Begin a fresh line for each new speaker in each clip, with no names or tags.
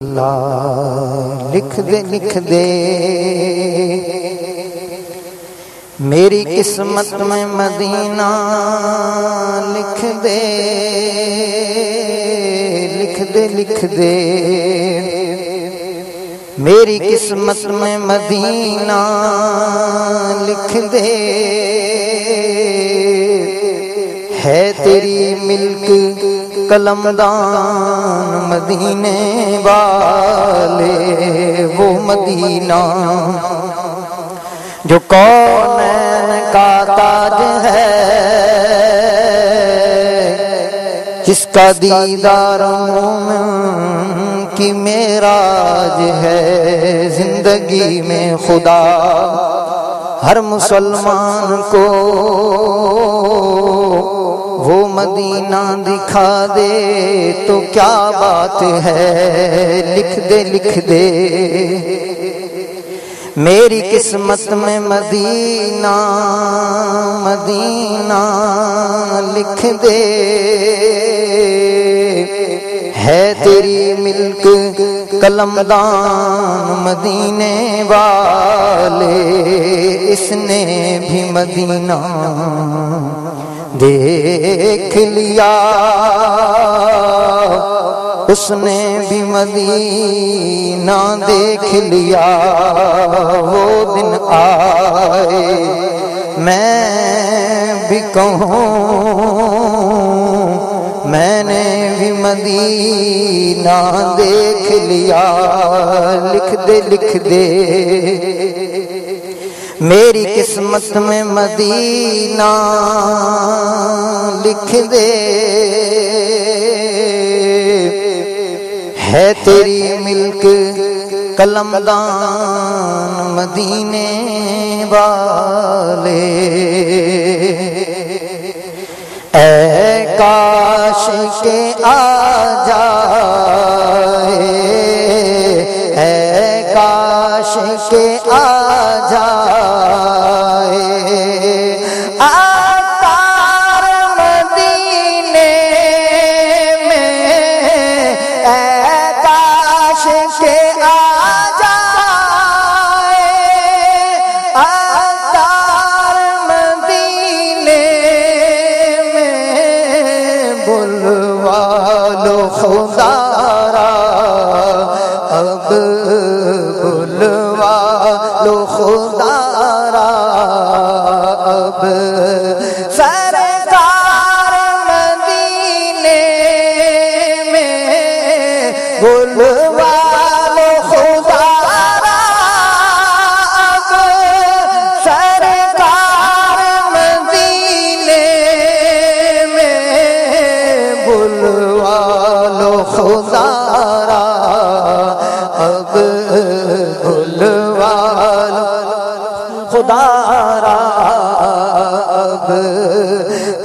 اللہ لکھ دے میری قسمت میں مدینہ لکھ دے میری قسمت میں مدینہ لکھ دے ہے تیری ملک قلمدان مدینے والے وہ مدینہ جو کونین کا تاج ہے جس کا دیدار مومن کی معراج ہے زندگی میں خدا ہر مسلمان کو وہ مدینہ دکھا دے تو کیا بات ہے لکھ دے میری قسمت میں مدینہ لکھ دے ہے تیری ملک قلمدان مدینے والے اس نے بھی مدینہ دیکھ لیا اس نے بھی مدینہ دیکھ لیا وہ دن آئے میں بھی کہوں میں نے بھی مدینہ دیکھ لیا لکھ دے میری قسمت میں مدینہ لکھ دے ہے تیری ملک قلمدان مدینے والے اے کاش کے آ جائے اے کاش کے آ جائے آتار مدینے میں اے کاش کے آ جائے آتار مدینے میں بلوا لو خدا را اب بلوا لو خدا را اب سرکار مدینے میں بلوا لو خدا را اب سرکار مدینے میں بلوا لو خدا را اب بلوا خدا را اب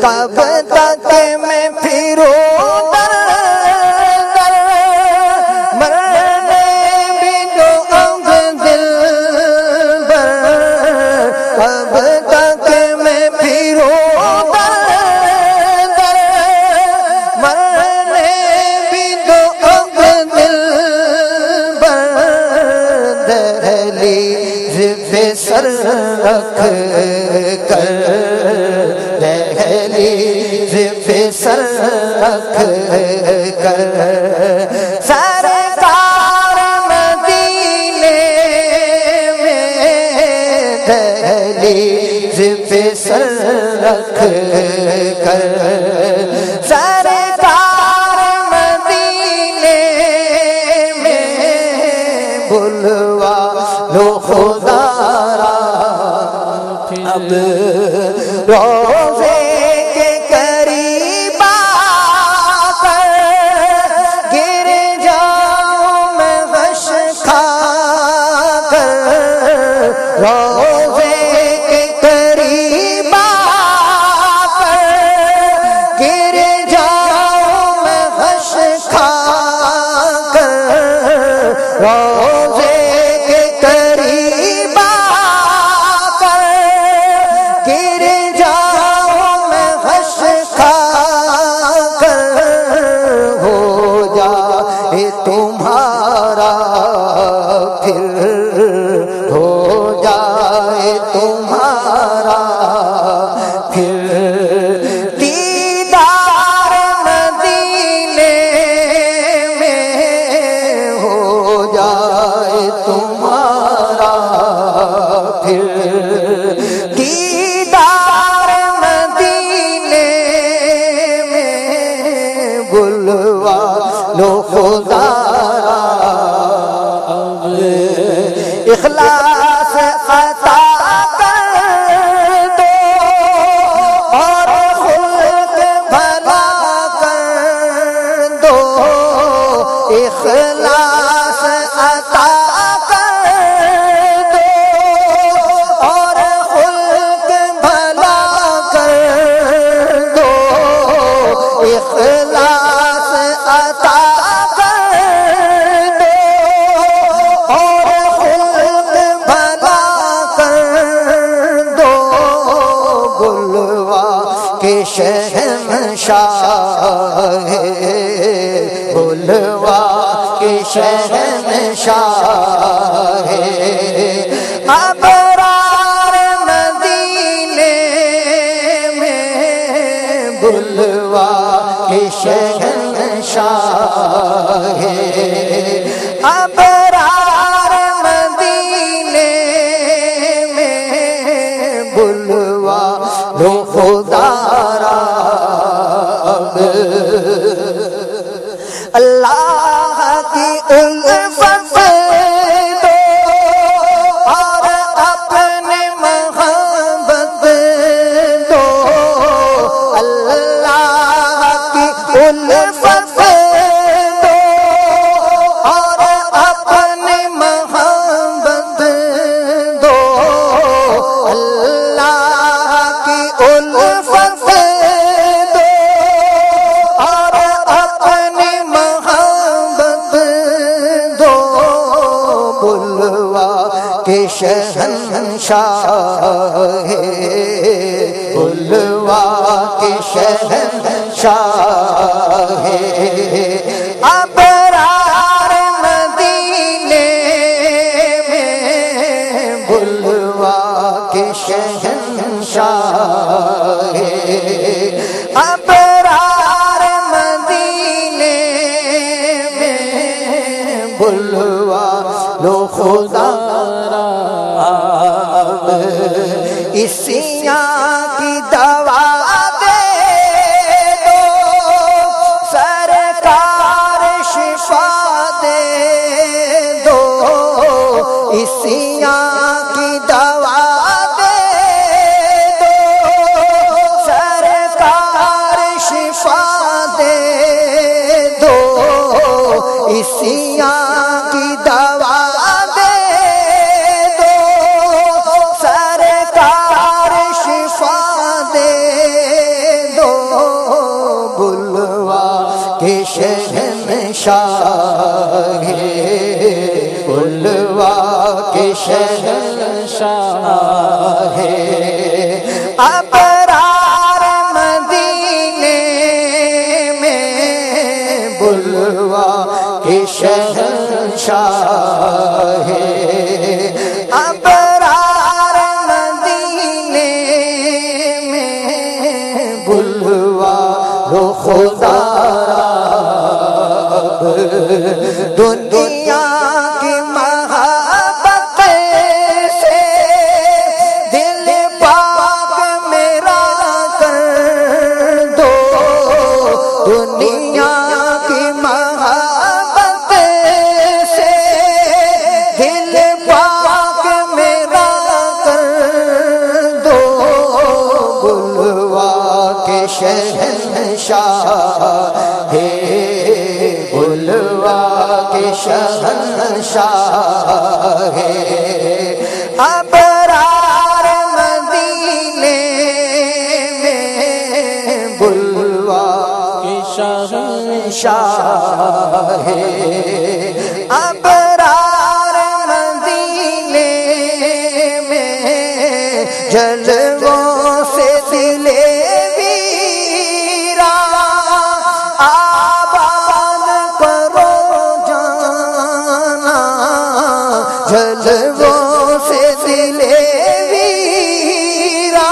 کب تک میں پھروں در مرنے بھی دو اب دل بر کب تک میں پھروں در مرنے بھی دو اب دل بر دہلیز پہ سر رکھ کر دہلیز پہ سر رکھ کر سرکار مدینے میں دہلیز پہ سر رکھ کر سرکار مدینے میں بلوا لو خدا را اب روزے کے قریب آ کر گر جاؤں میں غش کھا کر روزے کے قریب آ کر گر جاؤں میں غش کھا کر روزے کے قریب آ کر گر جاؤں میں غش کھا کر ہو جائے تمہارا عطا کر دو اور خلق بھلا کر دو، اخلاص عطا کر دو اور خلق بھلا کر دو، بلوا کے شہنشاہ بلوا کے شہنشاہ ابرار مدینے میں، بلوا کے شہنشاہ ابرار مدینے میں، بلوا لو خدا را اللہ کی الفت دو اور اپنے محبت دو، اللہ کی الفت دو اور اپنے محبت دو، اللہ کی الفت دو اور اپنے محبت دو، بلوا کے شہنشاہ بلوا کے شہنشاہ ابرار مدینے میں، بلوا کے شہنشاہ ابرار مدینے میں، بلوا لو خدا را عیسیاں کی دوا دے دو، سرکار شفا دے دو، عیسیاں کی دوا دے دو، سرکار شفا دے دو، عیسیاں کی دوا دے دو، سرکار شفا دے دو، بلوا کے شہنشاہ بلوا کے شہنشاہ ابرار مدینے میں، بلوا کے شہنشاہ ابرار مدینے میں، بلوا رو خدا را دنیا کی محبت سے دل پاک میرا کر دو، دنیا کی محبت سے دل پاک میرا کر دو، بلوا کے شہنشاہ بلوا کے شہنشاہ ابرار مدینے میں، بلوا کے شہنشاہ ابرار مدینے میں، جلووں سے دل جلووں سے دل ویرا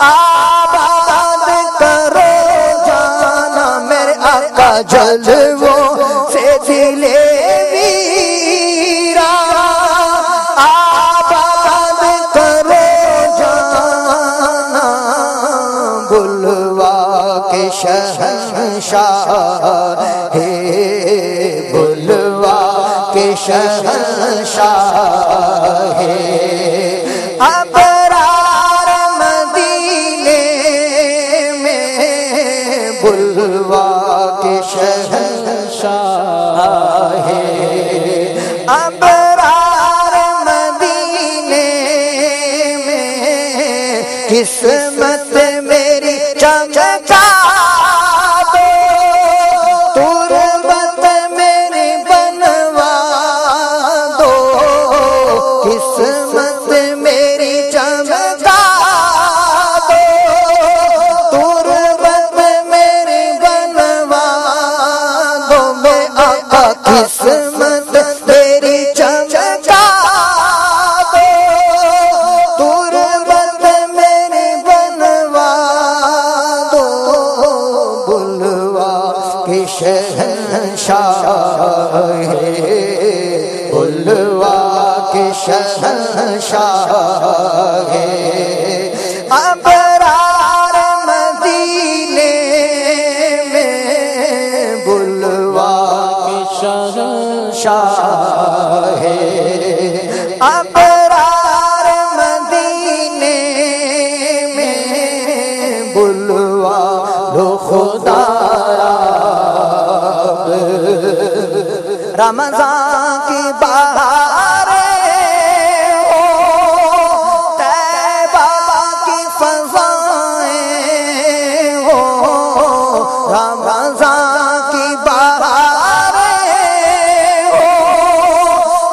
آباد کرو جانا، میرے آقا جلووں سے دل ویرا آباد کرو جانا، بلوا کے شہنشاہ بلوا کے شہنشاہ ابرار مدینے میں، بلوا کے شہنشاہ ابرار مدینے میں قسمت میری چمکا دو، تربت میری بنوا دو، قسمت میری چمکا دو، تربت میری بنوا دو، میں آقا قسمت میری چمکا دو، تربت میری بنوا دو، بلوا کے شہنشاہ ہے، بلوا کے شہنشاہ ہے، ابرار مدینے میں بلوا کے شہنشاہ ہے، ابرار مدینے میں بلوا لو خدا رمضان کی بہاریں ہو، طیبہ کی فضائیں ہو، رمضان کی بہاریں ہو،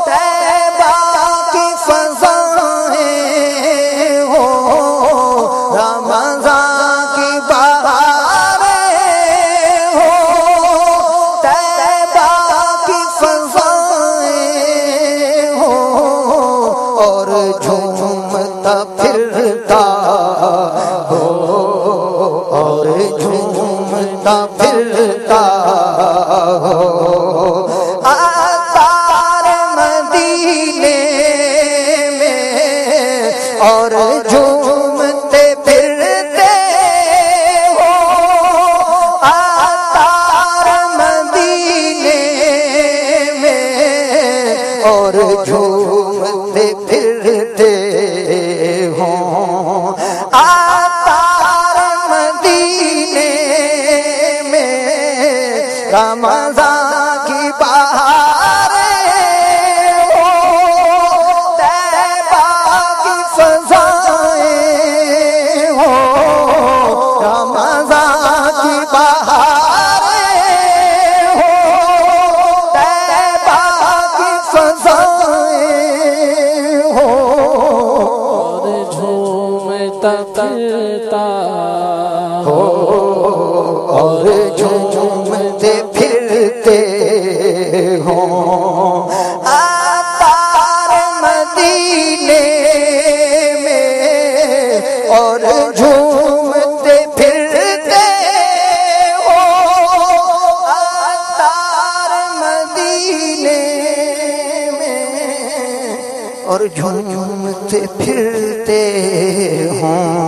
طیبہ کی فضائیں ہو، رمضان کی بہاریں ہو، طیبہ کی فضائیں ہو، اور جھومتا پھرتا ہو، اور جھومتا پھرتا ہو، عطار مدینے میں، اور جھومتے پھرتے ہو، عطار مدینے میں، اور جھومتے پھرتے ہوں، عطار مدینے میں، رمضان کی بہاریں ہو، طیبہ کی فضائیں ہو، رمضان کی بہاریں ہو، طیبہ کی فضائیں ہو،
اور جھومتا پھرتا
ہو، اور جھومتے پھرتے ہوں، عطار مدینے میں، اور جھومتے پھرتے ہوں، عطار مدینے میں، اور جھومتے پھرتے ہوں۔